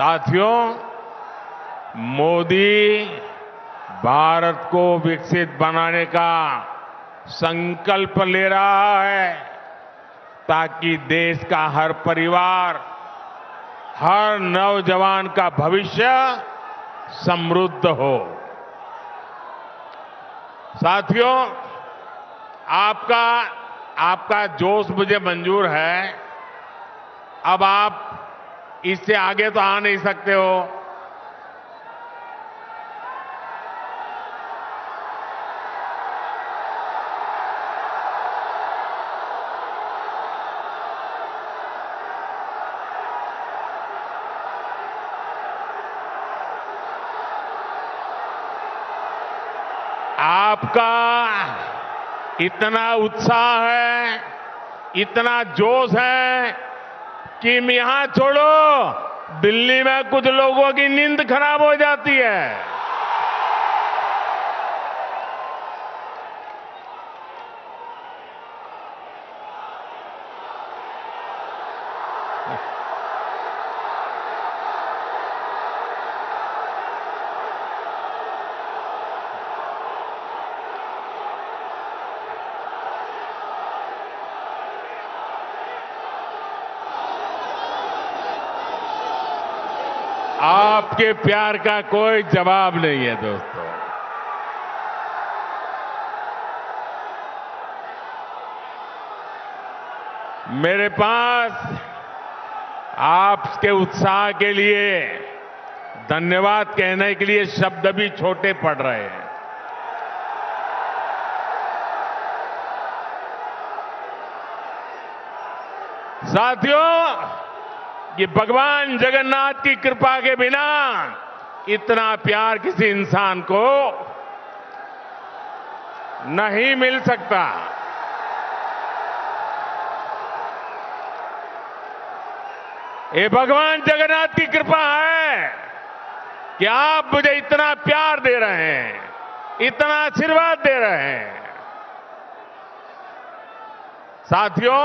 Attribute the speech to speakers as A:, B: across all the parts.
A: साथियों, मोदी भारत को विकसित बनाने का संकल्प ले रहा है ताकि देश का हर परिवार, हर नौजवान का भविष्य समृद्ध हो। साथियों, आपका जोश मुझे मंजूर है। अब आप इससे आगे तो आ नहीं सकते हो। आपका इतना उत्साह है, इतना जोश है कि यहां छोड़ो, दिल्ली में कुछ लोगों की नींद खराब हो जाती है। आपके प्यार का कोई जवाब नहीं है दोस्तों। मेरे पास आपके उत्साह के लिए धन्यवाद कहने के लिए शब्द भी छोटे पड़ रहे हैं। साथियों, ये भगवान जगन्नाथ की कृपा के बिना इतना प्यार किसी इंसान को नहीं मिल सकता। ये भगवान जगन्नाथ की कृपा है कि आप मुझे इतना प्यार दे रहे हैं, इतना आशीर्वाद दे रहे हैं। साथियों,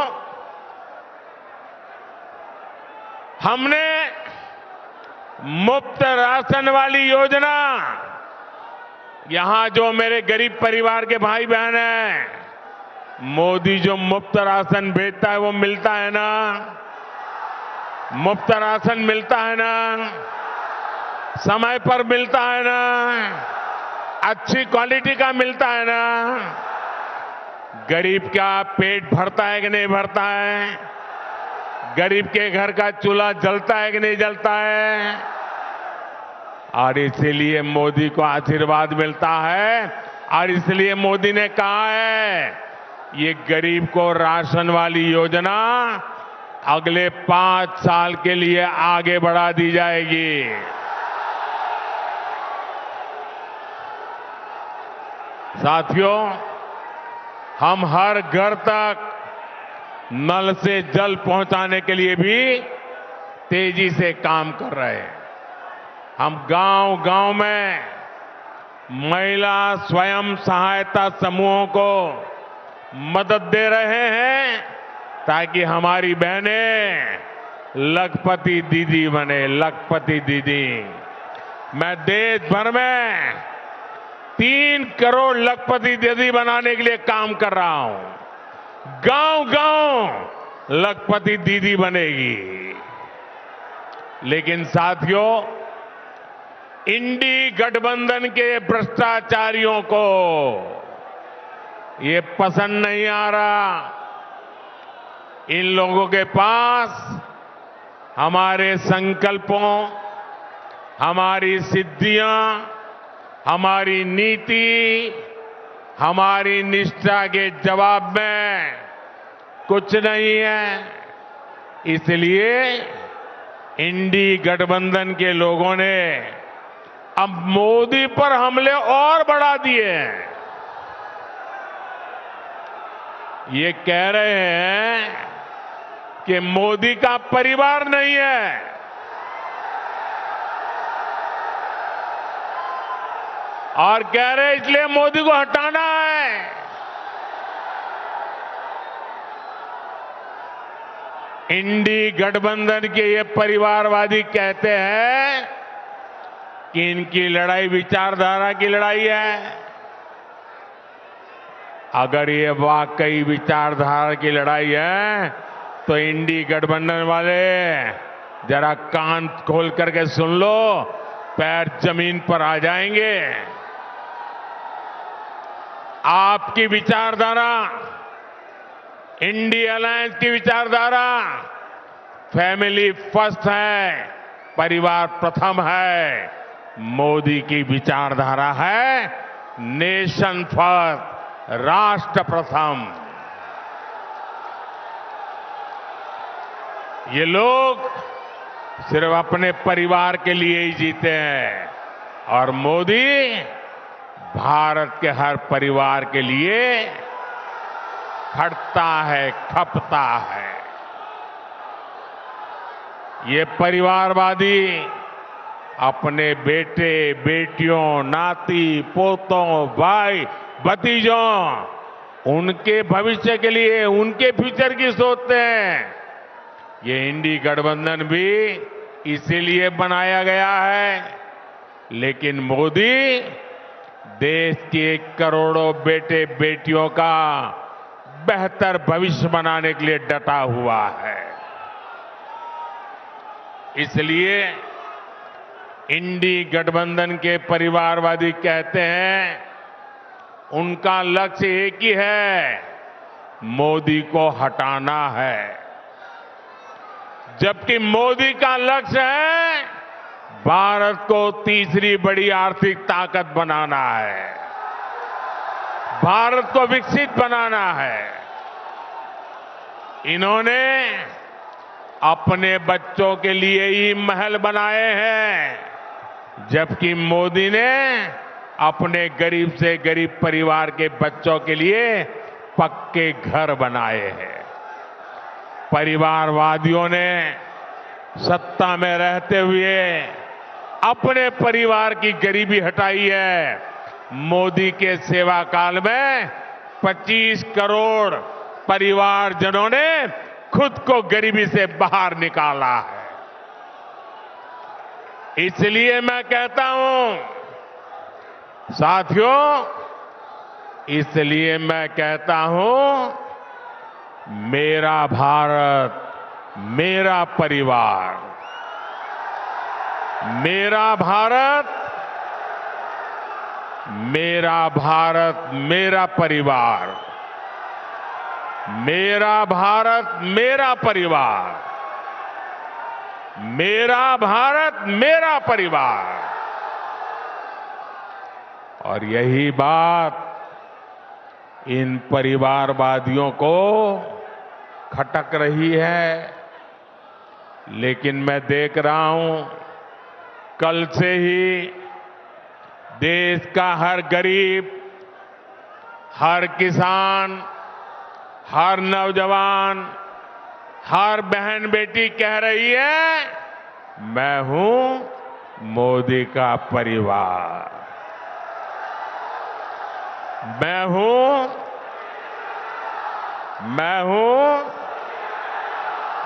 A: हमने मुफ्त राशन वाली योजना, यहां जो मेरे गरीब परिवार के भाई बहन हैं, मोदी जो मुफ्त राशन भेजता है वो मिलता है ना? मुफ्त राशन मिलता है ना? समय पर मिलता है ना? अच्छी क्वालिटी का मिलता है ना? गरीब का पेट भरता है कि नहीं भरता है? गरीब के घर का चूल्हा जलता है कि नहीं जलता है? और इसलिए मोदी को आशीर्वाद मिलता है और इसलिए मोदी ने कहा है ये गरीब को राशन वाली योजना अगले 5 साल के लिए आगे बढ़ा दी जाएगी। साथियों, हम हर घर तक नल से जल पहुंचाने के लिए भी तेजी से काम कर रहे हैं। हम गांव-गांव में महिला स्वयं सहायता समूहों को मदद दे रहे हैं ताकि हमारी बहनें लखपति दीदी बने, लखपति दीदी। मैं देश भर में 3 करोड़ लखपति दीदी बनाने के लिए काम कर रहा हूं। गांव-गांव लखपति दीदी बनेगी। लेकिन साथियों, इंडी गठबंधन के भ्रष्टाचारियों को ये पसंद नहीं आ रहा। इन लोगों के पास हमारे संकल्पों, हमारी सिद्धियां, हमारी नीति, हमारी निष्ठा के जवाब में कुछ नहीं है। इसलिए इंडी गठबंधन के लोगों ने अब मोदी पर हमले और बढ़ा दिए हैं। ये कह रहे हैं कि मोदी का परिवार नहीं है, और कह रहे हैं इसलिए मोदी को हटाना है। इंडी गठबंधन के ये परिवारवादी कहते हैं कि इनकी लड़ाई विचारधारा की लड़ाई है। अगर ये वाकई विचारधारा की लड़ाई है तो इंडी गठबंधन वाले जरा कान खोल करके सुन लो, पैर जमीन पर आ जाएंगे। आपकी विचारधारा, इंडी अलायंस की विचारधारा फैमिली फर्स्ट है, परिवार प्रथम है। मोदी की विचारधारा है नेशन फर्स्ट, राष्ट्र प्रथम। ये लोग सिर्फ अपने परिवार के लिए ही जीते हैं और मोदी भारत के हर परिवार के लिए खटता है, खपता है। ये परिवारवादी अपने बेटे बेटियों, नाती पोतों, भाई भतीजों, उनके भविष्य के लिए, उनके फ्यूचर की सोचते हैं। ये इंडी गठबंधन भी इसीलिए बनाया गया है। लेकिन मोदी देश के करोड़ों बेटे बेटियों का बेहतर भविष्य बनाने के लिए डटा हुआ है। इसलिए इंडी गठबंधन के परिवारवादी कहते हैं उनका लक्ष्य एक ही है, मोदी को हटाना है। जबकि मोदी का लक्ष्य है भारत को तीसरी बड़ी आर्थिक ताकत बनाना है, भारत को विकसित बनाना है। इन्होंने अपने बच्चों के लिए ही महल बनाए हैं, जबकि मोदी ने अपने गरीब से गरीब परिवार के बच्चों के लिए पक्के घर बनाए हैं। परिवारवादियों ने सत्ता में रहते हुए अपने परिवार की गरीबी हटाई है। मोदी के सेवा काल में 25 करोड़ परिवारजनों ने खुद को गरीबी से बाहर निकाला है। इसलिए मैं कहता हूं साथियों, इसलिए मैं कहता हूं मेरा भारत, मेरा परिवार, मेरा भारत, मेरा भारत, मेरा परिवार, मेरा भारत, मेरा परिवार, मेरा भारत, मेरा परिवार। और यही बात इन परिवारवादियों को खटक रही है। लेकिन मैं देख रहा हूं कल से ही देश का हर गरीब, हर किसान, हर नौजवान, हर बहन बेटी कह रही है मैं हूं मोदी का परिवार, मैं हूं।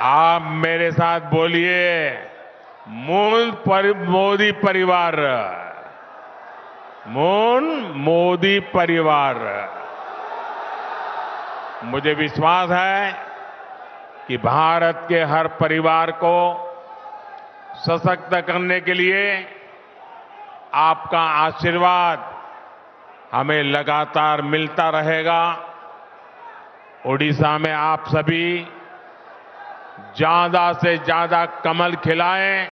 A: आप मेरे साथ बोलिए मोदी परिवार, मोदी परिवार। मुझे विश्वास है कि भारत के हर परिवार को सशक्त करने के लिए आपका आशीर्वाद हमें लगातार मिलता रहेगा। ओडिशा में आप सभी ज्यादा से ज्यादा कमल खिलाएं,